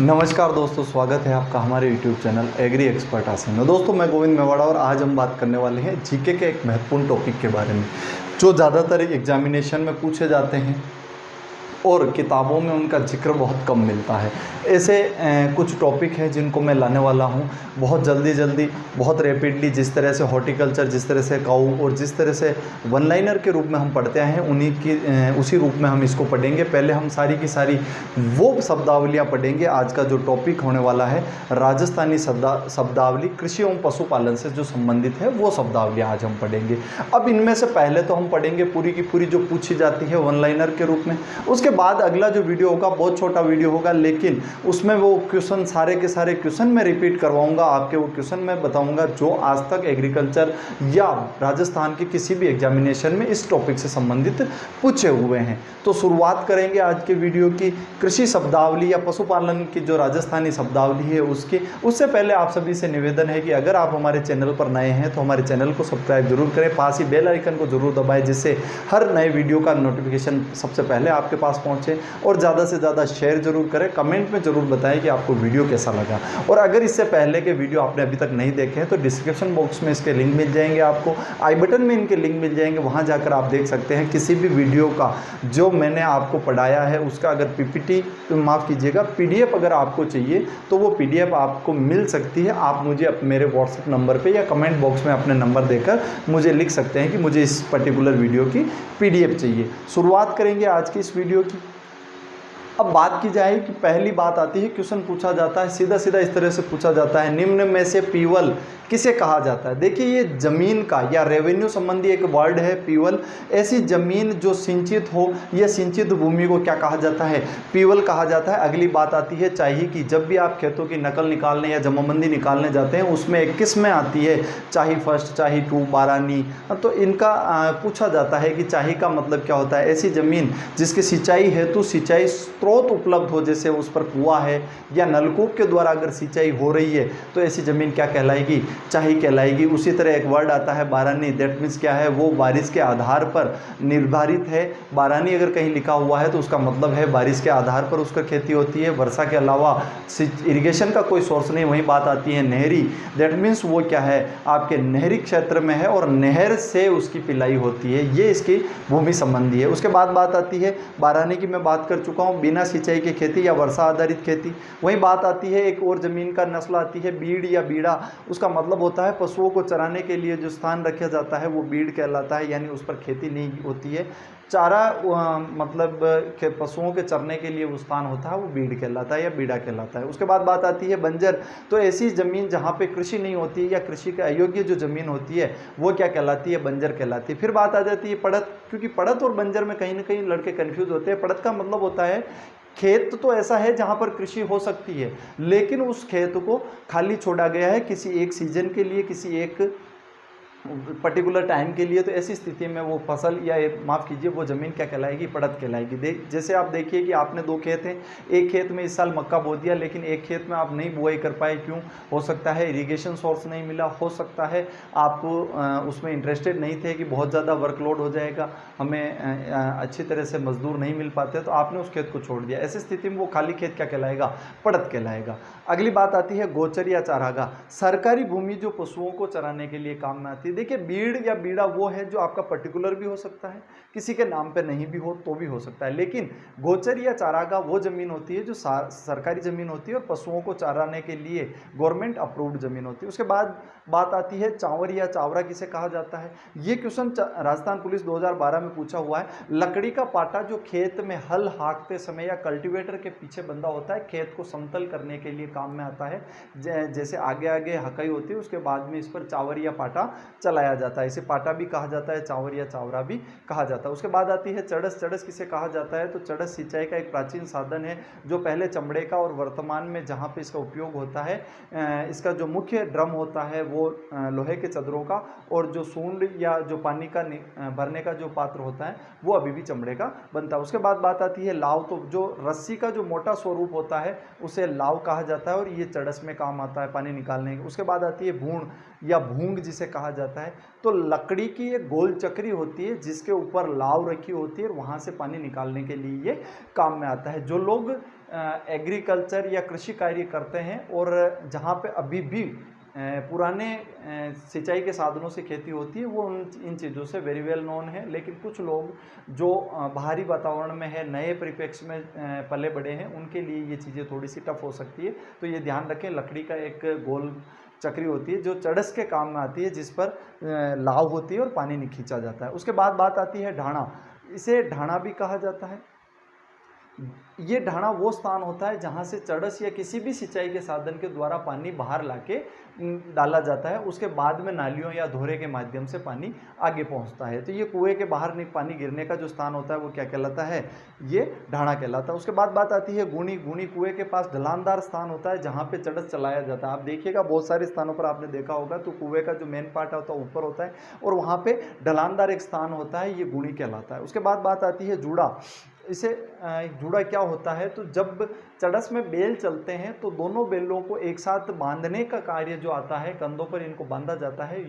नमस्कार दोस्तों, स्वागत है आपका हमारे YouTube चैनल एग्री एक्सपर्ट आसन में। दोस्तों मैं गोविंद मेवाड़ा और आज हम बात करने वाले हैं जीके के एक महत्वपूर्ण टॉपिक के बारे में जो ज़्यादातर एग्जामिनेशन में पूछे जाते हैं और किताबों में उनका जिक्र बहुत कम मिलता है। ऐसे कुछ टॉपिक हैं जिनको मैं लाने वाला हूं बहुत जल्दी बहुत रैपिडली। जिस तरह से हॉर्टिकल्चर, जिस तरह से काऊ और जिस तरह से वन लाइनर के रूप में हम पढ़ते हैं उसी रूप में हम इसको पढ़ेंगे। पहले हम सारी की सारी वो शब्दावलियाँ पढ़ेंगे। आज का जो टॉपिक होने वाला है राजस्थानी शब्दावली कृषि एवं पशुपालन से जो संबंधित है वो शब्दावलियाँ आज हम पढ़ेंगे। अब इनमें से पहले तो हम पढ़ेंगे पूरी की पूरी जो पूछी जाती है वन लाइनर के रूप में। उसके बाद अगला जो वीडियो होगा बहुत छोटा वीडियो होगा, लेकिन उसमें वो क्वेश्चन सारे के सारे क्वेश्चन मैं रिपीट करवाऊंगा आपके। वो क्वेश्चन मैं बताऊंगा जो आज तक एग्रीकल्चर या राजस्थान के किसी भी एग्जामिनेशन में इस टॉपिक से संबंधित पूछे हुए हैं। तो शुरुआत करेंगे आज के वीडियो की कृषि शब्दावली या पशुपालन की जो राजस्थानी शब्दावली है उसकी। उससे पहले आप सभी से निवेदन है कि अगर आप हमारे चैनल पर नए हैं तो हमारे चैनल को सब्सक्राइब जरूर करें, पास ही बेल आइकन को जरूर दबाएं जिससे हर नए वीडियो का नोटिफिकेशन सबसे पहले आपके पास पहुंचे। और ज़्यादा से ज़्यादा शेयर जरूर करें, कमेंट में जरूर बताएं कि आपको वीडियो कैसा लगा। और अगर इससे पहले के वीडियो आपने अभी तक नहीं देखे हैं तो डिस्क्रिप्शन बॉक्स में इसके लिंक मिल जाएंगे, आपको आई बटन में इनके लिंक मिल जाएंगे। वहां जाकर आप देख सकते हैं किसी भी वीडियो का जो मैंने आपको पढ़ाया है उसका अगर पीपीटी माफ़ कीजिएगा पीडीएफ अगर आपको चाहिए तो वो पीडीएफ आपको मिल सकती है। आप मुझे मेरे व्हाट्सएप नंबर पे या कमेंट बॉक्स में अपने नंबर देकर मुझे लिख सकते हैं कि मुझे इस पर्टिकुलर वीडियो की पीडीएफ चाहिए। शुरुआत करेंगे आज की इस वीडियो की। अब बात की जाए कि पहली बात आती है, क्वेश्चन पूछा जाता है सीधा सीधा इस तरह से पूछा जाता है, निम्न में से पीवल किसे कहा जाता है। देखिए ये जमीन का या रेवेन्यू संबंधी एक वर्ड है पीवल। ऐसी जमीन जो सिंचित हो या सिंचित भूमि को क्या कहा जाता है, पीवल कहा जाता है। अगली बात आती है चाही की। जब भी आप खेतों की नकल निकालने या जमाबंदी निकालने जाते हैं उसमें एक किस्में आती है, चाही फर्स्ट, चाही टू, बारानी। तो इनका पूछा जाता है कि चाही का मतलब क्या होता है। ऐसी जमीन जिसकी सिंचाई हेतु सिंचाई स्रोत उपलब्ध हो, जैसे उस पर कुआं है या नलकूप के द्वारा अगर सिंचाई हो रही है तो ऐसी जमीन क्या कहलाएगी, चाही कहलाएगी। उसी तरह एक वर्ड आता है बारानी। दैट मीन्स क्या है, वो बारिश के आधार पर निर्धारित है। बारानी अगर कहीं लिखा हुआ है तो उसका मतलब है बारिश के आधार पर उसका खेती होती है, वर्षा के अलावा इरिगेशन का कोई सोर्स नहीं। वहीं बात आती है नहरी। दैट मीन्स वो क्या है, आपके नहरी क्षेत्र में है और नहर से उसकी पिलाई होती है, ये इसकी भूमि संबंधी है। उसके बाद बात आती है बारानी की, मैं बात कर चुका हूँ, बिना सिंचाई की खेती या वर्षा आधारित खेती। वहीं बात आती है एक और जमीन का नस्ल आती है बीड़ या बीड़ा। उसका मतलब होता है पशुओं को चराने के लिए जो स्थान रखा जाता है वो बीड़ कहलाता है, यानी उस पर खेती नहीं होती है। चारा मतलब पशुओं के चरने के लिए वो स्थान होता है वो बीड़ कहलाता है या बीड़ा कहलाता है। उसके बाद बात आती है बंजर। तो ऐसी ज़मीन जहाँ पे कृषि नहीं होती है या कृषि के अयोग्य जो ज़मीन होती है वो क्या कहलाती है, बंजर कहलाती है। फिर बात आ जाती है पड़त, क्योंकि पड़त और बंजर में कहीं ना कहीं लड़के कन्फ्यूज होते हैं। पड़त का मतलब होता है खेत तो ऐसा है जहाँ पर कृषि हो सकती है लेकिन उस खेत को खाली छोड़ा गया है किसी एक सीजन के लिए, किसी एक पर्टिकुलर टाइम के लिए। तो ऐसी स्थिति में वो फसल या माफ़ कीजिए वो ज़मीन क्या कहलाएगी, पड़त कहलाएगी। जैसे आप देखिए कि आपने दो खेत हैं, एक खेत में इस साल मक्का बो दिया लेकिन एक खेत में आप नहीं बुआई कर पाए, क्यों? हो सकता है इरिगेशन सोर्स नहीं मिला, हो सकता है आप उसमें इंटरेस्टेड नहीं थे कि बहुत ज़्यादा वर्कलोड हो जाएगा, हमें अच्छी तरह से मजदूर नहीं मिल पाते, तो आपने उस खेत को छोड़ दिया। ऐसी स्थिति में वो खाली खेत क्या कहलाएगा, पड़त कहलाएगा। अगली बात आती है गोचर या चारागाह। सरकारी भूमि जो पशुओं को चराने के लिए काम में आती है। देखिए बीड़ या बीड़ा वो है जो आपका पर्टिकुलर भी हो सकता है, किसी के नाम पे नहीं भी हो तो भी हो सकता है, लेकिन गोचर या चारागाह वो जमीन होती है जो सरकारी जमीन होती है और पशुओं को चराने के लिए गवर्नमेंट अप्रूव्ड जमीन होती है। उसके बाद बात आती है चांवर या चावरा किसे कहा जाता है। ये क्वेश्चन राजस्थान पुलिस 2012 में पूछा हुआ है। लकड़ी का पाटा जो खेत में हल हाँकते समय या कल्टीवेटर के पीछे बंधा होता है, खेत को समतल करने के लिए काम में आता है। जैसे आगे आगे हकाई होती है उसके बाद में इस पर चावर या पाटा चलाया जाता है, इसे पाटा भी कहा जाता है, चावर या चावरा भी कहा जाता है। उसके बाद आती है चड़स। चड़स किसे कहा जाता है, तो चड़स सिंचाई का एक प्राचीन साधन है जो पहले चमड़े का और वर्तमान में जहाँ पे इसका उपयोग होता है, इसका जो मुख्य ड्रम होता है वो लोहे के चदरों का, और जो सूंड या जो पानी का भरने का जो पात्र होता है वो अभी भी चमड़े का बनता है। उसके बाद बात आती है लाव। तो जो रस्सी का जो मोटा स्वरूप होता है उसे लाव कहा जाता है और ये चड़स में काम आता है पानी निकालने के। उसके बाद आती है भूण या भूंग जिसे कहा जाता जाता है। तो लकड़ी की एक गोल चक्री होती है जिसके ऊपर लाव रखी होती है और वहाँ से पानी निकालने के लिए ये काम में आता है। जो लोग एग्रीकल्चर या कृषि कार्य करते हैं और जहाँ पे अभी भी पुराने सिंचाई के साधनों से खेती होती है, वो इन चीज़ों से वेरी वेल नोन है। लेकिन कुछ लोग जो बाहरी वातावरण में है, नए परिप्रेक्ष्य में पले बड़े हैं, उनके लिए ये चीज़ें थोड़ी सी टफ हो सकती है। तो ये ध्यान रखें, लकड़ी का एक गोल चक्री होती है जो चड़स के काम में आती है, जिस पर लाव होती है और पानी नहीं खींचा जाता है। उसके बाद बात आती है ढाणा। इसे ढाणा भी कहा जाता है। ये ढाणा वो स्थान होता है जहाँ से चड़स या किसी भी सिंचाई के साधन के द्वारा पानी बाहर लाके डाला जाता है। उसके बाद में नालियों या धोरे के माध्यम से पानी आगे पहुँचता है। तो ये कुएं के बाहर पानी गिरने का जो स्थान होता है वो क्या कहलाता है? ये ढाणा कहलाता है। उसके बाद बात आती है गुणी। गुणी कुएं के पास ढलानदार स्थान होता है जहाँ पे चड़स चलाया जाता है। आप देखिएगा बहुत सारे स्थानों पर आपने देखा होगा, तो कुएं का जो मेन पार्ट होता है ऊपर होता है और वहाँ पे ढलानदार एक स्थान होता है, ये गुणी कहलाता है। उसके बाद बात आती है जूड़ा। इसे जूड़ा क्या होता है? तो जब चड़स में बेल चलते हैं तो दोनों बेलों को एक साथ बांधने का कार्य जो आता है, कंधों पर इनको बांधा जाता है,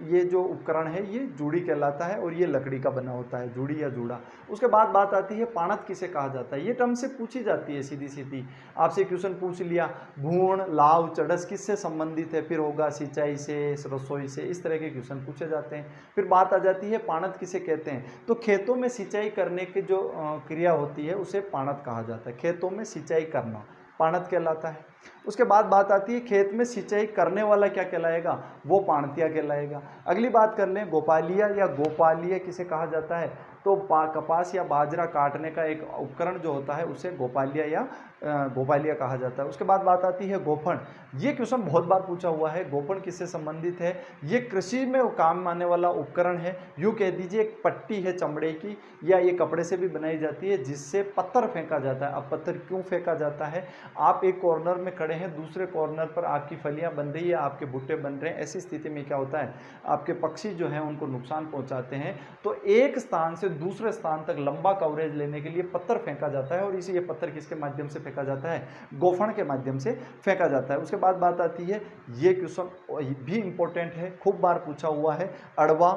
ये जो उपकरण है ये जूड़ी कहलाता है और ये लकड़ी का बना होता है, जूड़ी या जूड़ा। उसके बाद बात आती है पाणत किसे कहा जाता है। ये टर्म से पूछी जाती है सीधी सीधी, आपसे क्वेश्चन पूछ लिया भूण, लाव, चड़स किससे संबंधित है, फिर होगा सिंचाई से, रसोई से, इस तरह के क्वेश्चन पूछे जाते हैं। फिर बात आ जाती है पाणत किसे कहते हैं। तो खेतों में सिंचाई करने की जो क्रिया होती है उसे पाणत कहा जाता है। खेतों में सिंचाई करना पाणत कहलाता है। उसके बाद बात आती है खेत में सिंचाई करने वाला क्या कहलाएगा? वो पाणतिया कहलाएगा। अगली बात कर लें गोपालिया या गोपालिया किसे कहा जाता है। तो कपास या बाजरा काटने का एक उपकरण जो होता है उसे गोपालिया या गोपालिया कहा जाता है। उसके बाद बात आती है गोफन। ये क्वेश्चन बहुत बार पूछा हुआ है, गोफन किससे संबंधित है। ये कृषि में काम आने वाला उपकरण है। यूँ कह दीजिए एक पट्टी है चमड़े की या ये कपड़े से भी बनाई जाती है जिससे पत्थर फेंका जाता है। अब पत्थर क्यों फेंका जाता है? आप एक कॉर्नर में खड़े हैं, दूसरे कॉर्नर पर आपकी फलियां बन रही है, आपके भुट्टे बन रहे हैं। ऐसी स्थिति में क्या होता है, आपके पक्षी जो हैं उनको नुकसान पहुंचाते हैं। तो एक स्थान से दूसरे स्थान तक लंबा कवरेज लेने के लिए पत्थर फेंका जाता है और इसी ये पत्थर किसके माध्यम से फेंका जाता है? गोफन के माध्यम से फेंका जाता है। उसके बाद बात आती है, ये क्वेश्चन भी इंपॉर्टेंट है, खूब बार पूछा हुआ है, अड़वा,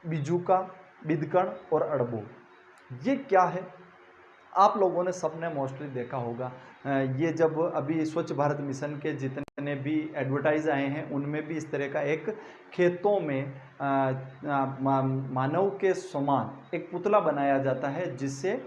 बिजुका, बिदकण और अड़बो। ये क्या है? आप लोगों ने सबने मोस्टली देखा होगा। ये जब अभी स्वच्छ भारत मिशन के जितने भी एडवर्टाइज आए हैं उनमें भी इस तरह का एक खेतों में मानव के समान एक पुतला बनाया जाता है जिससे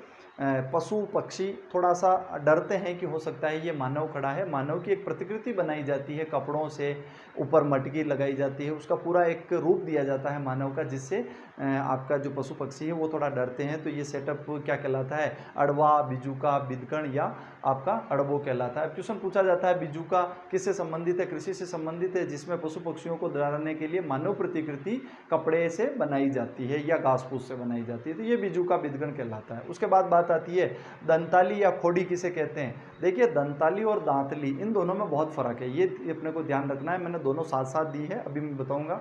पशु पक्षी थोड़ा सा डरते हैं कि हो सकता है ये मानव खड़ा है। मानव की एक प्रतिकृति बनाई जाती है, कपड़ों से ऊपर मटकी लगाई जाती है, उसका पूरा एक रूप दिया जाता है मानव का, जिससे आपका जो पशु पक्षी है वो थोड़ा डरते हैं। तो ये सेटअप क्या कहलाता है? अड़वा, बिजुका, बिदकण या आपका अड़बो कहलाता है। क्वेश्चन पूछा जाता है बिजुका किससे संबंधित है? कृषि से संबंधित है, जिसमें पशु पक्षियों को डराने के लिए मानव प्रतिकृति कपड़े से बनाई जाती है या घास फूस से बनाई जाती है। तो ये बिजुका, बिदकण कहलाता है। उसके बाद बात आती है दंताली या खोड़ी किसे कहते हैं। देखिए दंताली और दांतली इन दोनों में बहुत फर्क है, ये अपने को ध्यान रखना है। मैंने दोनों साथ साथ दी है, अभी मैं बताऊंगा।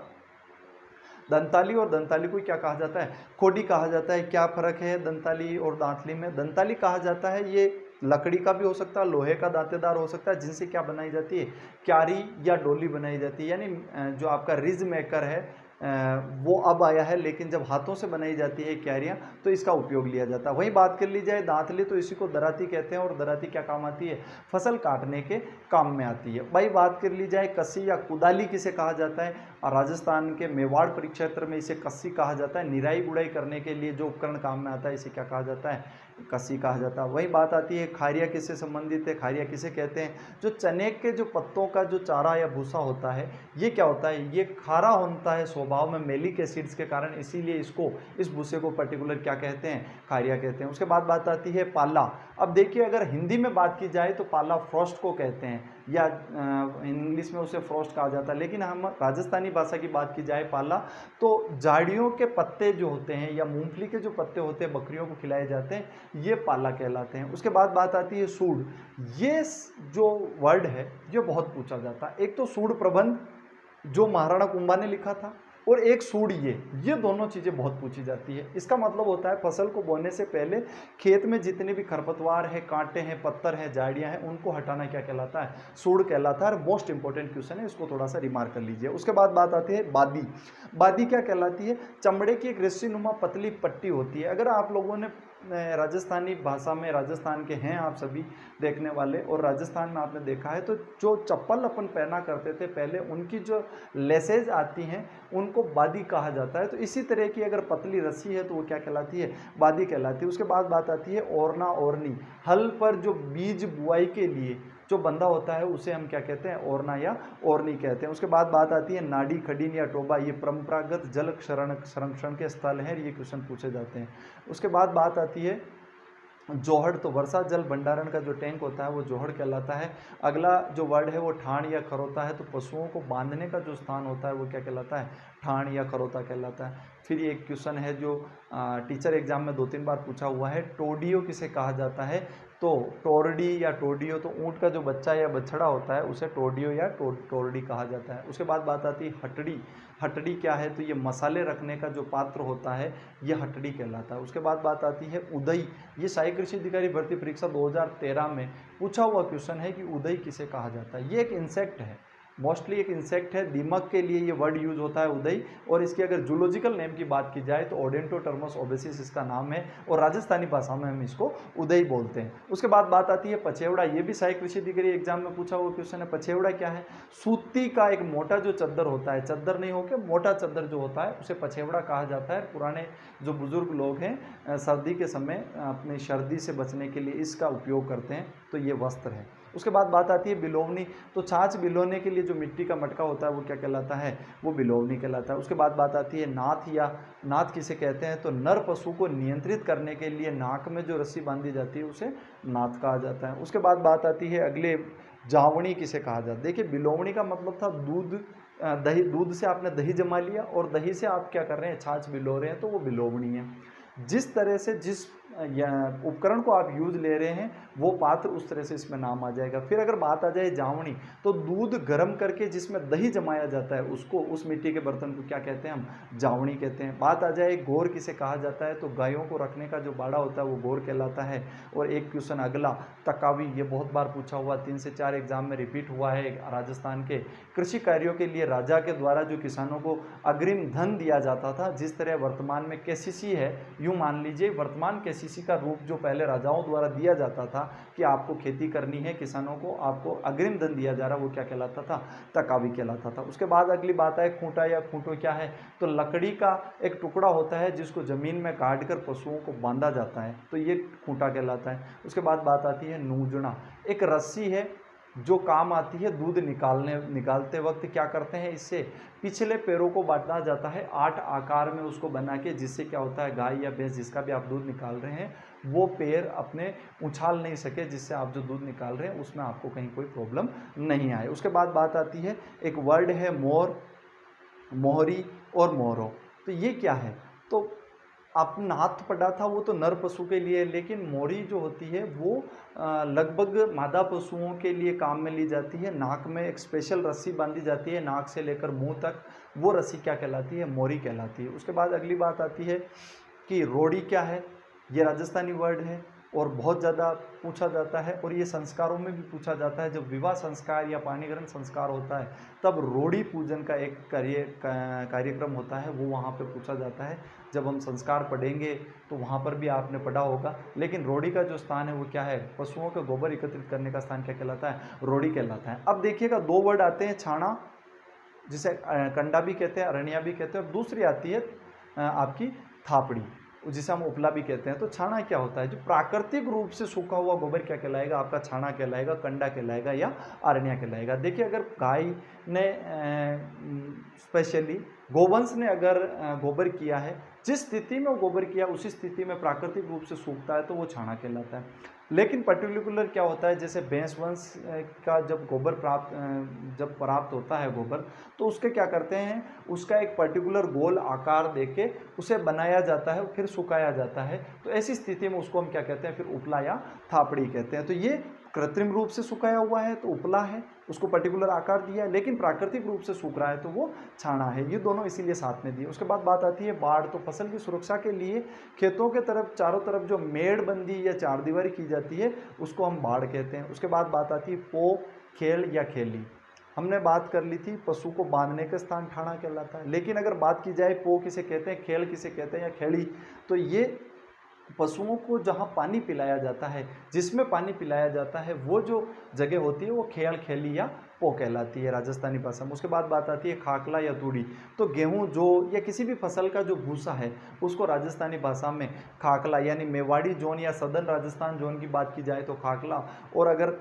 दंताली और दंताली को क्या कहा जाता है? खोड़ी कहा जाता है। क्या फर्क है दंताली और दांतली में? दंताली कहा जाता है ये लकड़ी का भी हो सकता है, लोहे का दांतेदार हो सकता है, जिनसे क्या बनाई जाती है? क्यारी या डोली बनाई जाती है। यानी जो आपका रिज मेकर है वो अब आया है, लेकिन जब हाथों से बनाई जाती है क्यारियाँ तो इसका उपयोग लिया जाता है। वहीं बात कर ली जाए दांतली, तो इसी को दराती कहते हैं और दराती क्या काम आती है? फसल काटने के काम में आती है। भाई बात कर ली जाए कस्सी या कुदाली किसे कहा जाता है। और राजस्थान के मेवाड़ परिक्षेत्र में इसे कस्सी कहा जाता है। निराई गुड़ाई करने के लिए जो उपकरण काम में आता है इसे क्या कहा जाता है? कस्सी कहा जाता है। वही बात आती है खारिया किससे संबंधित है। खारिया किसे कहते हैं? जो चने के जो पत्तों का जो चारा या भूसा होता है ये क्या होता है? ये खारा होता है स्वभाव में मेलिक एसिड्स के कारण, इसीलिए इसको, इस भूसे को पर्टिकुलर क्या कहते हैं? खारिया कहते हैं। उसके बाद बात आती है पाला। अब देखिए अगर हिंदी में बात की जाए तो पाला फ्रॉस्ट को कहते हैं या इंग्लिश में उसे फ्रॉस्ट कहा जाता है, लेकिन हम राजस्थानी भाषा की बात की जाए पाला तो झाड़ियों के पत्ते जो होते हैं या मूंगफली के जो पत्ते होते हैं बकरियों को खिलाए जाते हैं, ये पाला कहलाते हैं। उसके बाद बात आती है सूढ़। ये जो वर्ड है ये बहुत पूछा जाता है। एक तो सूढ़ प्रबंध जो महाराणा कुंभा ने लिखा था, और एक सूढ़ ये दोनों चीज़ें बहुत पूछी जाती है। इसका मतलब होता है फसल को बोने से पहले खेत में जितने भी खरपतवार है, कांटे हैं, पत्थर हैं, झाड़ियां हैं, उनको हटाना क्या कहलाता है? सूढ़ कहलाता है। और मोस्ट इंपॉर्टेंट क्वेश्चन है, इसको थोड़ा सा रिमार्क कर लीजिए। उसके बाद बात आती है बादी। बादी क्या कहलाती है? चमड़े की एक रस्सी नुमा पतली पट्टी होती है। अगर आप लोगों ने राजस्थानी भाषा में, राजस्थान के हैं आप सभी देखने वाले, और राजस्थान में आपने देखा है तो जो चप्पल अपन पहना करते थे पहले, उनकी जो लेसेज आती हैं उनको बादी कहा जाता है। तो इसी तरह की अगर पतली रस्सी है तो वो क्या कहलाती है? बादी कहलाती है। उसके बाद बात आती है ओरना ओरनी। हल पर जो बीज बुआई के लिए जो बंधा होता है उसे हम क्या कहते हैं? ओरना या ओरनी कहते हैं। उसके बाद बात आती है नाडी, खडीन या टोबा। ये परंपरागत जल संरक्षण के स्थल हैं, ये क्वेश्चन पूछे जाते हैं। उसके बाद बात आती है जोहड़। तो वर्षा जल भंडारण का जो टैंक होता है वो जोहड़ कहलाता है। अगला जो वर्ड है वो ठाण या खरोता है। तो पशुओं को बांधने का जो स्थान होता है वो क्या कहलाता है? ठाण या खरोता कहलाता है। फिर ये एक क्वेश्चन है जो टीचर एग्जाम में 2-3 बार पूछा हुआ है, टोडियो किसे कहा जाता है? तो टोरडी या टोडियो, तो ऊँट का जो बच्चा या बछड़ा होता है उसे टोडियो या टोरडी कहा जाता है। उसके बाद बात आती है हटड़ी। हटड़ी क्या है? तो ये मसाले रखने का जो पात्र होता है ये हटड़ी कहलाता है। उसके बाद बात आती है उदई। ये सहायक कृषि अधिकारी भर्ती परीक्षा 2013 में पूछा हुआ क्वेश्चन है कि उदई किसे कहा जाता है। ये एक इंसेक्ट है, मोस्टली एक इंसेक्ट है, दीमक के लिए ये वर्ड यूज होता है उदई। और इसकी अगर जूलॉजिकल नेम की बात की जाए तो ओडेंटोटर्मस ओबेसिस इसका नाम है, और राजस्थानी भाषा में हम इसको उदई बोलते हैं। उसके बाद बात आती है पछेवड़ा। ये भी सहायक कृषि अधिकारी एग्जाम में पूछा हुआ क्वेश्चन है। पछेवड़ा क्या है? सूती का एक मोटा जो चद्दर होता है, चद्दर नहीं होकर मोटा चद्दर जो होता है उसे पछेवड़ा कहा जाता है। पुराने जो बुजुर्ग लोग हैं सर्दी के समय अपनी सर्दी से बचने के लिए इसका उपयोग करते हैं, तो ये वस्त्र है। उसके बाद बात आती है बिलोवनी। तो छाछ बिलोने के लिए जो मिट्टी का मटका होता है वो क्या कहलाता है? वो बिलोवनी कहलाता है। उसके बाद बात आती है नाथ। या नाथ किसे कहते हैं? तो नर पशु को नियंत्रित करने के लिए नाक में जो रस्सी बांधी जाती है उसे नाथ कहा जाता है। उसके बाद बात आती है अगले, जावनी किसे कहा जाता है? देखिए बिलोवनी का मतलब था दूध, दही, दूध से आपने दही जमा लिया और दही से आप क्या कर रहे हैं? छाछ बिलो रहे हैं, तो वो बिलोवनी है। जिस तरह से जिस उपकरण को आप यूज ले रहे हैं वो पात्र उस तरह से इसमें नाम आ जाएगा। फिर अगर बात आ जाए जावनी, तो दूध गर्म करके जिसमें दही जमाया जाता है उसको, उस मिट्टी के बर्तन को क्या कहते हैं? हम जावनी कहते हैं। बात आ जाए गोर किसे कहा जाता है? तो गायों को रखने का जो बाड़ा होता है वो गोर कहलाता है। और एक क्वेश्चन अगला, तकावी। ये बहुत बार पूछा हुआ, 3 से 4 एग्जाम में रिपीट हुआ है। राजस्थान के कृषि कार्यों के लिए राजा के द्वारा जो किसानों को अग्रिम धन दिया जाता था, जिस तरह वर्तमान में केसीसी है, यूँ मान लीजिए वर्तमान केसीसी का रूप जो पहले राजाओं द्वारा दिया जाता था कि आपको खेती करनी है, किसानों को आपको अग्रिम धन दिया जा रहा, वो क्या कहलाता था? तकावी कहलाता था। उसके बाद अगली बात है खूंटा या खूंटो क्या है? तो लकड़ी का एक टुकड़ा होता है जिसको जमीन में काट कर पशुओं को बांधा जाता है, तो ये खूंटा कहलाता है। उसके बाद बात आती है नूजना। एक रस्सी है जो काम आती है दूध निकालते वक्त। क्या करते हैं? इससे पिछले पैरों को बांटा जाता है 8 आकार में उसको बना के, जिससे क्या होता है गाय या भैंस जिसका भी आप दूध निकाल रहे हैं वो पैर अपने उछाल नहीं सके, जिससे आप जो दूध निकाल रहे हैं उसमें आपको कहीं कोई प्रॉब्लम नहीं आए। उसके बाद बात आती है एक वर्ड है मोर, मोहरी और मोरो। तो ये क्या है? तो आप नाथ पढ़ा था वो तो नर पशु के लिए, लेकिन मोरी जो होती है वो लगभग मादा पशुओं के लिए काम में ली जाती है। नाक में एक स्पेशल रस्सी बांधी जाती है, नाक से लेकर मुंह तक, वो रस्सी क्या कहलाती है? मोरी कहलाती है। उसके बाद अगली बात आती है कि रोड़ी क्या है? ये राजस्थानी वर्ड है और बहुत ज़्यादा पूछा जाता है, और ये संस्कारों में भी पूछा जाता है। जब विवाह संस्कार या पानी ग्रहण संस्कार होता है तब रोड़ी पूजन का एक कार्यक्रम होता है, वो वहाँ पे पूछा जाता है। जब हम संस्कार पढ़ेंगे तो वहाँ पर भी आपने पढ़ा होगा। लेकिन रोड़ी का जो स्थान है वो क्या है? पशुओं का गोबर एकत्रित करने का स्थान क्या कहलाता है? रोड़ी कहलाता है। अब देखिएगा 2 वर्ड आते हैं, छाना जिसे कंडा भी कहते हैं, अरण्या भी कहते हैं, और दूसरी आती है आपकी थापड़ी जिसे हम उपला भी कहते हैं। तो छाना क्या होता है? जो प्राकृतिक रूप से सूखा हुआ गोबर क्या कहलाएगा? आपका छाना कहलाएगा, कंडा कहलाएगा या अरण्या कहलाएगा। देखिए अगर गाय ने स्पेशली गोवंश ने अगर गोबर किया है, जिस स्थिति में वो गोबर किया उसी स्थिति में प्राकृतिक रूप से सूखता है तो वो छाना कहलाता है। लेकिन पर्टिकुलर क्या होता है, जैसे भैंस वंश का जब गोबर प्राप्त होता है गोबर, तो उसके क्या करते हैं, उसका एक पर्टिकुलर गोल आकार देके उसे बनाया जाता है, फिर सुखाया जाता है। तो ऐसी स्थिति में उसको हम क्या कहते हैं? फिर उपला या थापड़ी कहते हैं। तो ये कृत्रिम रूप से सुखाया हुआ है तो उपला है, उसको पर्टिकुलर आकार दिया है, लेकिन प्राकृतिक रूप से सूख रहा है तो वो छाना है। ये दोनों इसीलिए साथ में दिए। उसके बाद बात आती है बाढ़। तो फसल की सुरक्षा के लिए खेतों के तरफ चारों तरफ जो मेड़बंदी या चारदीवारी की जाती है उसको हम बाढ़ कहते हैं। उसके बाद बात आती है पो, खेल या खेली। हमने बात कर ली थी पशु को बांधने का स्थान ठाणा कहलाता है, लेकिन अगर बात की जाए पो किसे कहते हैं, खेल किसे कहते हैं या खेड़ी, तो ये पशुओं को जहाँ पानी पिलाया जाता है, जिसमें पानी पिलाया जाता है वो जो जगह होती है वो खेल, खेली या पो कहलाती है राजस्थानी भाषा में। उसके बाद बात आती है खाकला या तूड़ी। तो गेहूं, जौ या किसी भी फसल का जो भूसा है उसको राजस्थानी भाषा में खाकला, यानी मेवाड़ी जोन या सदर्न राजस्थान जोन की बात की जाए तो खाकला, और अगर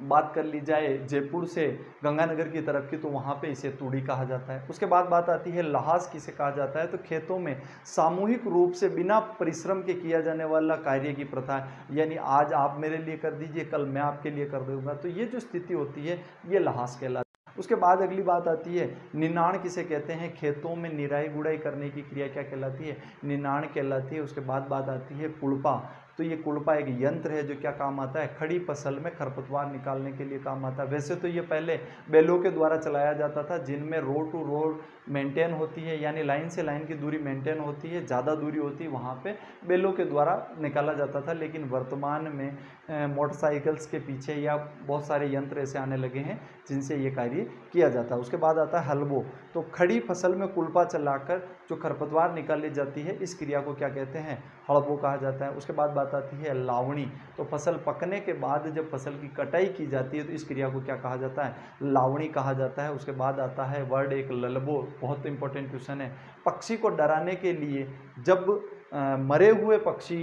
बात कर ली जाए जयपुर से गंगानगर की तरफ की तो वहाँ पे इसे तूड़ी कहा जाता है। उसके बाद बात आती है लहास किसे कहा जाता है, तो खेतों में सामूहिक रूप से बिना परिश्रम के किया जाने वाला कार्य की प्रथा है, यानी आज आप मेरे लिए कर दीजिए, कल मैं आपके लिए कर दूंगा, तो ये जो स्थिति होती है ये लहास कहलाती है। उसके बाद अगली बात आती है निनाण किसे कहते हैं, खेतों में निराई गुड़ाई करने की क्रिया क्या कहलाती है, निनाण कहलाती है। उसके बाद बात आती है कुड़पा। तो ये कुड़पा एक यंत्र है जो क्या काम आता है, खड़ी फसल में खरपतवार निकालने के लिए काम आता है। वैसे तो ये पहले बैलों के द्वारा चलाया जाता था, जिनमें रो टू रो मेंटेन होती है, यानी लाइन से लाइन की दूरी मेंटेन होती है, ज़्यादा दूरी होती है, वहाँ पे बैलों के द्वारा निकाला जाता था। लेकिन वर्तमान में मोटरसाइकिल्स के पीछे या बहुत सारे यंत्र ऐसे आने लगे हैं जिनसे ये कार्य किया जाता है। उसके बाद आता है हलबो। तो खड़ी फसल में कुलपा चलाकर जो खरपतवार निकाली जाती है इस क्रिया को क्या कहते हैं, हड़बो कहा जाता है। उसके बाद बात आती है लावणी। तो फसल पकने के बाद जब फसल की कटाई की जाती है तो इस क्रिया को क्या कहा जाता है, लावणी कहा जाता है। उसके बाद आता है वर्ड एक ललबो। बहुत इंपॉर्टेंट क्वेश्चन है। पक्षी को डराने के लिए जब मरे हुए पक्षी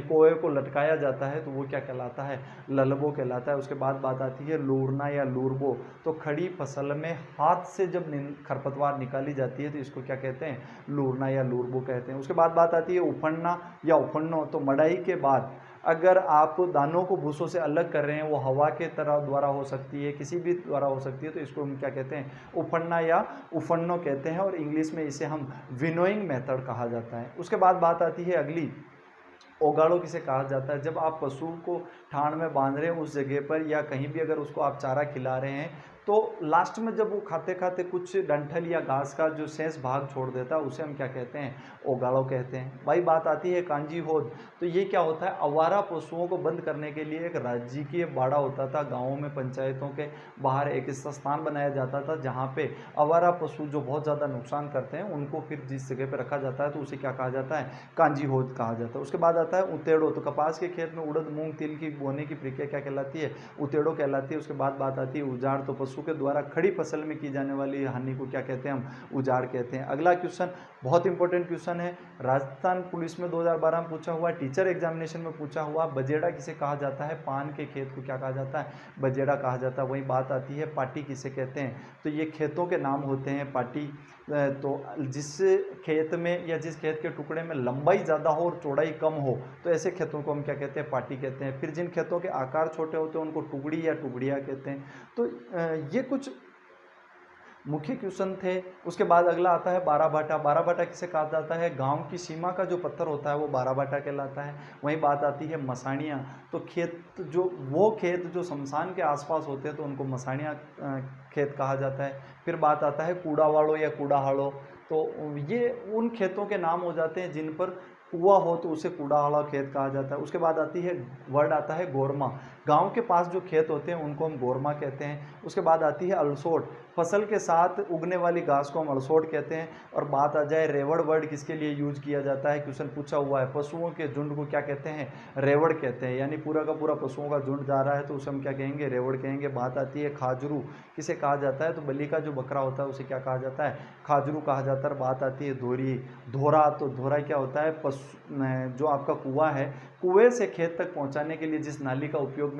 कोए को लटकाया जाता है तो वो क्या कहलाता है, ललबो कहलाता है। उसके बाद बात आती है लूरना या लूरबो। तो खड़ी फसल में हाथ से जब खरपतवार निकाली जाती है तो इसको क्या कहते हैं, लूरना या लूरबो कहते हैं। उसके बाद बात आती है उफड़ना या उफड़नो। तो मड़ाई के बाद अगर आप दानों को भूसों से अलग कर रहे हैं, वो हवा के तरह द्वारा हो सकती है, किसी भी द्वारा हो सकती है, तो इसको हम क्या कहते हैं, उफड़ना या उफड़नो कहते हैं, और इंग्लिश में इसे हम विनोइंग मेथड कहा जाता है। उसके बाद बात आती है अगली, ओगाड़ो किसे कहा जाता है। जब आप पशु को ठाण में बांध रहे हैं उस जगह पर या कहीं भी अगर उसको आप चारा खिला रहे हैं तो लास्ट में जब वो खाते खाते कुछ डंठल या घास का जो शेष भाग छोड़ देता है उसे हम क्या कहते हैं, ओगाड़ो कहते हैं। भाई बात आती है कांजी होद। तो ये क्या होता है, आवारा पशुओं को बंद करने के लिए एक राजकीय बाड़ा होता था। गाँवों में पंचायतों के बाहर एक ऐसा स्थान बनाया जाता था जहाँ पे आवारा पशु जो बहुत ज़्यादा नुकसान करते हैं उनको फिर जिस जगह पर रखा जाता है तो उसे क्या कहा जाता है, कांजी होद कहा जाता है। उसके बाद आता है उतेड़ो। तो कपास के खेत में उड़द मूंग तिल की बोने की प्रक्रिया क्या कहलाती है, उतेड़ो कहलाती है। उसके बाद बात आती है उजाड़। तो पशु के द्वारा खड़ी फसल में की जाने वाली हानि को क्या कहते हैं, हम उजाड़ कहते हैं। अगला क्वेश्चन बहुत इंपॉर्टेंट क्वेश्चन है, राजस्थान पुलिस में 2012 में पूछा हुआ, टीचर एग्जामिनेशन में पूछा हुआ, बजेड़ा किसे कहा जाता है, पान के खेत को क्या कहा जाता है, बजेड़ा कहा जाता है। वही बात आती है पाटी किसे कहते हैं। तो ये खेतों के नाम होते हैं पाटी। तो जिस खेत में या जिस खेत के टुकड़े में लंबाई ज़्यादा हो और चौड़ाई कम हो तो ऐसे खेतों को हम क्या कहते हैं, पाटी कहते हैं। फिर जिन खेतों के आकार छोटे होते हैं उनको टुकड़ी या टुकड़िया कहते हैं। तो ये कुछ मुख्य क्वेश्चन थे। उसके बाद अगला आता है बाराभाटा। बाराभाटा किसे कहा जाता है, गांव की सीमा का जो पत्थर होता है वो बाराभाटा कहलाता है। वहीं बात आती है मसाणियाँ। तो खेत जो वो खेत जो शमशान के आसपास होते हैं तो उनको मसाणियाँ खेत कहा जाता है। फिर बात आता है कूड़ावाड़ो या कूड़ाहाड़ो। तो ये उन खेतों के नाम हो जाते हैं जिन पर कुआ हो तो उसे कूड़ाहाड़ा खेत कहा जाता है। उसके बाद आती है वर्ड आता है गोरमा। गांव के पास जो खेत होते हैं उनको हम गोरमा कहते हैं। उसके बाद आती है अलसोट। फसल के साथ उगने वाली घास को हम अलसोट कहते हैं। और बात आ जाए रेवड़, वर्ड किसके लिए यूज किया जाता है, क्वेश्चन पूछा हुआ है, पशुओं के झुंड को क्या कहते हैं, रेवड़ कहते हैं। यानी पूरा का पूरा पशुओं का झुंड जा रहा है तो उसे हम क्या कहेंगे, रेवड़ कहेंगे। बात आती है खाजरू किसे कहा जाता है, तो बलि का जो बकरा होता है उसे क्या कहा जाता है, खाजरू कहा जाता है। बात आती है धोरी, धोरा। तो धोरा क्या होता है, जो आपका कुआं है, कुएं से खेत तक पहुंचाने के लिए जिस नाली का उपयोग में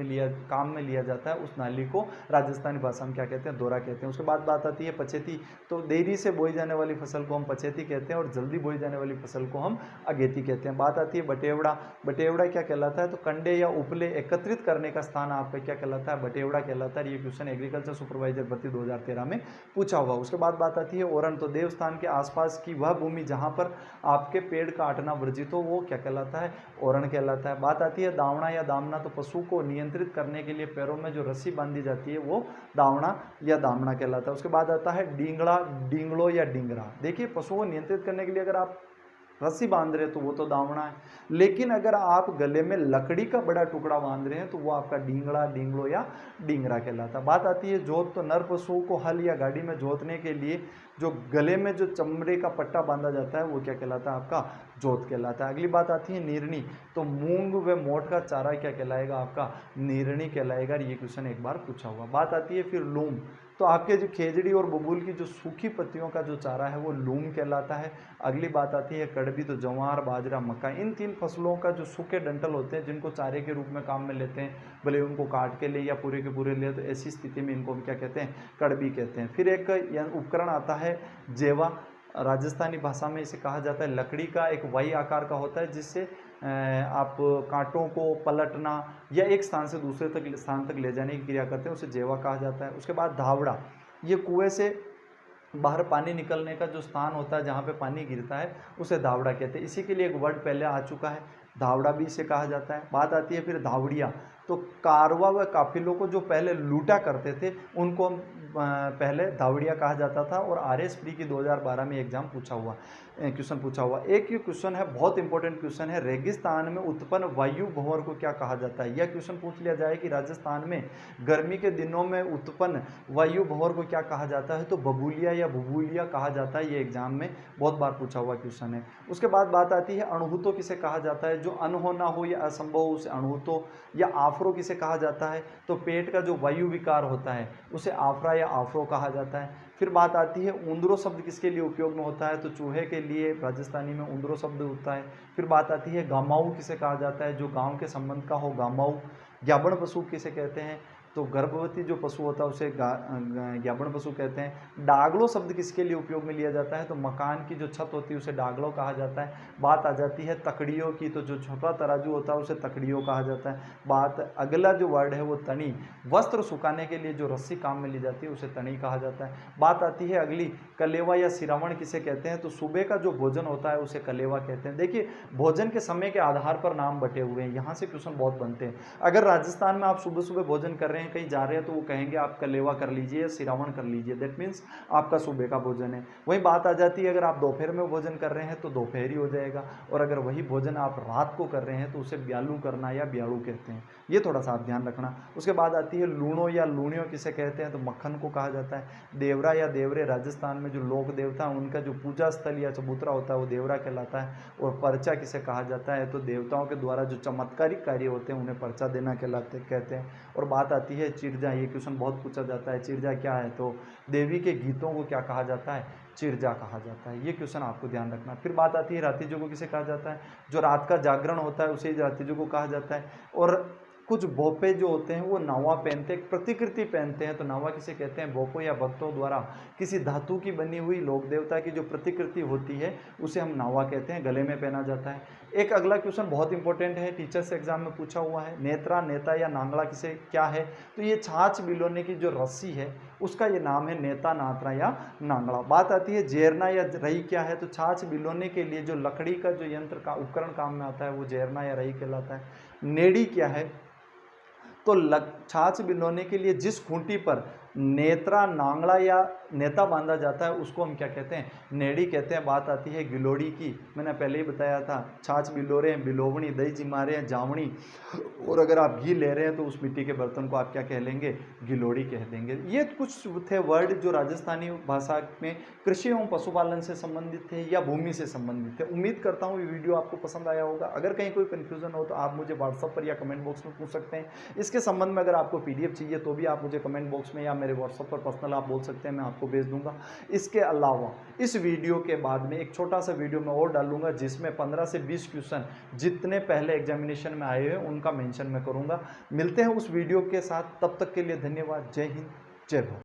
काम में लिया जाता है उस नाली को राजस्थानी भाषा में क्या कहते हैं, धोरा कहते हैं। उसके बाद बात आती है पचेती। तो देरी से बोई जाने वाली फसल को हम पचेती कहते हैं और जल्दी बोई जाने वाली फसल को हम अगेती कहते हैं। बात आती है बटेवड़ा। बटेवड़ा क्या कहलाता है, तो कंडे या उपले एकत्रित करने का स्थान आपका क्या कहलाता है, बटेवड़ा कहलाता है। ये क्वेश्चन एग्रीकल्चर सुपरवाइजर भर्ती 2013 में पूछा हुआ। उसके बाद बात आती है ओरण। तो देवस्थान के आसपास की वह भूमि जहाँ पर आपके पेड़ काटना वर्जित हो वो क्या कहलाता है, ओरण कहलाता है। कहलाता है। बात आती है दावना या दामना, तो पशु को नियंत्रित करने के लिए पैरों में जो रस्सी बांधी जाती है वो दावना या दामना कहलाता है। उसके बाद आता है डींगड़ा, डींगड़ो या डींगरा। देखिए पशु को नियंत्रित करने के लिए अगर आप रस्सी बांध रहे हैं तो वो तो दावना है, लेकिन अगर आप गले में लकड़ी का बड़ा टुकड़ा बांध रहे हैं तो वो आपका डींगड़ा, डींगड़ो या डींगरा कहलाता है। बात आती है जोत, तो नर पशुओं को हल या गाड़ी में जोतने के लिए जो गले में जो चमड़े का पट्टा बांधा जाता है वो क्या कहलाता है, आपका जोत कहलाता है। अगली बात आती है नीरणी, तो मूंग व मोट का चारा क्या कहलाएगा, आपका नीरणी कहलाएगा। ये क्वेश्चन एक बार पूछा हुआ। बात आती है फिर लूम, तो आपके जो खेजड़ी और बबूल की जो सूखी पत्तियों का जो चारा है वो लूम कहलाता है। अगली बात आती है कड़बी, तो जवार, बाजरा, मक्का, इन 3 फसलों का जो सूखे डंठल होते हैं जिनको चारे के रूप में काम में लेते हैं, भले उनको काट के ले या पूरे के पूरे ले, तो ऐसी स्थिति में इनको हम क्या कहते हैं, कड़बी कहते हैं। फिर एक उपकरण आता है जेवा, राजस्थानी भाषा में इसे कहा जाता है लकड़ी का एक वाई आकार का होता है जिससे आप कांटों को पलटना या एक स्थान से दूसरे स्थान तक ले जाने की क्रिया करते हैं, उसे जेवा कहा जाता है। उसके बाद धावड़ा, ये कुएं से बाहर पानी निकलने का जो स्थान होता है जहाँ पे पानी गिरता है उसे धावड़ा कहते हैं। इसी के लिए एक वर्ड पहले आ चुका है, धावड़ा भी इसे कहा जाता है। बात आती है फिर धावड़िया, तो कारवा व काफिलों को जो पहले लूटा करते थे उनको पहले धावड़िया कहा जाता था, और RS प्री की 2012 में एग्जाम क्वेश्चन पूछा हुआ। एक ये क्वेश्चन है, बहुत इंपॉर्टेंट क्वेश्चन है, रेगिस्तान में उत्पन्न वायु भंवर को क्या कहा जाता है। यह क्वेश्चन पूछ लिया जाए कि राजस्थान में गर्मी के दिनों में उत्पन्न वायु भंवर को क्या कहा जाता है, तो बबूलिया या बुबूलिया कहा जाता है। ये एग्जाम में बहुत बार पूछा हुआ क्वेश्चन है। उसके बाद बात आती है अणुहुतो किसे कहा जाता है, जो अनहोना हो या असंभव हो उसे अणुहुतो, या आफरो किसे कहा जाता है, तो पेट का जो वायु विकार होता है उसे आफरा या आफरो कहा जाता है। फिर बात आती है ऊंदरो शब्द किसके लिए उपयोग में होता है, तो चूहे के लिए राजस्थानी में ऊंदरो शब्द होता है। फिर बात आती है गामाऊ किसे कहा जाता है, जो गांव के संबंध का हो, गामाऊ। ज्ञापन पशु किसे कहते हैं, तो गर्भवती जो पशु होता है उसे ज्ञापन पशु कहते हैं। डागलो शब्द किसके लिए उपयोग में लिया जाता है, तो मकान की जो छत होती है उसे डागलो कहा जाता है। बात आ जाती है तकड़ियों की, तो जो छोटा तराजू होता है उसे तकड़ियों कहा जाता है। बात अगला जो वर्ड है वो तनी, वस्त्र सुखाने के लिए जो रस्सी काम में ली जाती है उसे तनी कहा जाता है। बात आती है अगली कलेवा या सिरावण किसे कहते हैं, तो सुबह का जो भोजन होता है उसे कलेवा कहते हैं। देखिए भोजन के समय के आधार पर नाम बटे हुए हैं, यहाँ से क्वेश्चन बहुत बनते हैं। अगर राजस्थान में आप सुबह सुबह भोजन कर रहे हैं, कहीं जा रहे हैं, तो वो कहेंगे आप कलेवा कर लीजिए, सिरावण कर लीजिए, दैट मीन्स आपका सुबह का भोजन है। वही बात आ जाती है अगर आप दोपहर में भोजन कर रहे हैं तो दोपहरी हो जाएगा, और अगर वही भोजन आप रात को कर रहे हैं तो उसे ब्यालू करना या ब्याड़ू कहते हैं। ये थोड़ा सा आप ध्यान रखना। उसके बाद आती है लूणो या लूणियों किसे कहते हैं, तो मक्खन को कहा जाता है। देवरा या देवरे, राजस्थान में जो लोक देवता हैं उनका जो पूजा स्थल या चबूतरा होता है वो देवरा कहलाता है। और पर्चा किसे कहा जाता है, तो देवताओं के द्वारा जो चमत्कारिक कार्य होते हैं उन्हें पर्चा देना कहते हैं। और बात आती है चिरजा, ये क्वेश्चन बहुत पूछा जाता है, चिरजा क्या है, तो देवी के गीतों को क्या कहा जाता है, चिरजा कहा जाता है। ये क्वेश्चन आपको ध्यान रखना। फिर बात आती है रातिजो को किसे कहा जाता है, जो रात का जागरण होता है उसे रातिजो को कहा जाता है। और कुछ भोपे जो होते हैं वो नावा पहनते हैं, प्रतिकृति पहनते हैं, तो नावा किसे कहते हैं, भोपो या भक्तों द्वारा किसी धातु की बनी हुई लोक देवता की जो प्रतिकृति होती है उसे हम नावा कहते हैं, गले में पहना जाता है। एक अगला क्वेश्चन बहुत इंपॉर्टेंट है, टीचर्स एग्जाम में पूछा हुआ है, नेत्रा, नेता या नांगला किसे क्या है, तो ये छाछ बिलोने की जो रस्सी है उसका ये नाम है नेता, नात्रा या नांगला। बात आती है जेरना या रई क्या है, तो छाछ बिलोने के लिए जो लकड़ी का जो यंत्र का उपकरण काम में आता है वो जेरना या रई कहलाता है। नेड़ी क्या है, तो छाछ बिलोने के लिए जिस खूंटी पर नेत्रा, नांगड़ा या नेता बांधा जाता है उसको हम क्या कहते हैं, नेड़ी कहते हैं। बात आती है गिलोड़ी की, मैंने पहले ही बताया था, छाछ बिलो रहे हैं, बिलोवणी, दही जिमा रहे हैं, जावणी, और अगर आप घी ले रहे हैं तो उस मिट्टी के बर्तन को आप क्या कह लेंगे, गिलोड़ी कह देंगे। ये कुछ थे वर्ड जो राजस्थानी भाषा में कृषि एवं पशुपालन से संबंधित थे या भूमि से संबंधित थे। उम्मीद करता हूँ ये वीडियो आपको पसंद आया होगा। अगर कहीं कोई कन्फ्यूजन हो तो आप मुझे व्हाट्सअप पर या कमेंट बॉक्स में पूछ सकते हैं। इसके संबंध में अगर आपको PDF चाहिए तो भी आप मुझे कमेंट बॉक्स में या मेरे व्हाट्सअप पर पर्सनल आप बोल सकते हैं, मैं आपको भेज दूंगा। इसके अलावा इस वीडियो के बाद में एक छोटा सा वीडियो मैं और डालूंगा जिसमें 15 से 20 क्वेश्चन जितने पहले एग्जामिनेशन में आए हैं उनका मेंशन मैं करूंगा। मिलते हैं उस वीडियो के साथ, तब तक के लिए धन्यवाद। जय हिंद, जय भारत।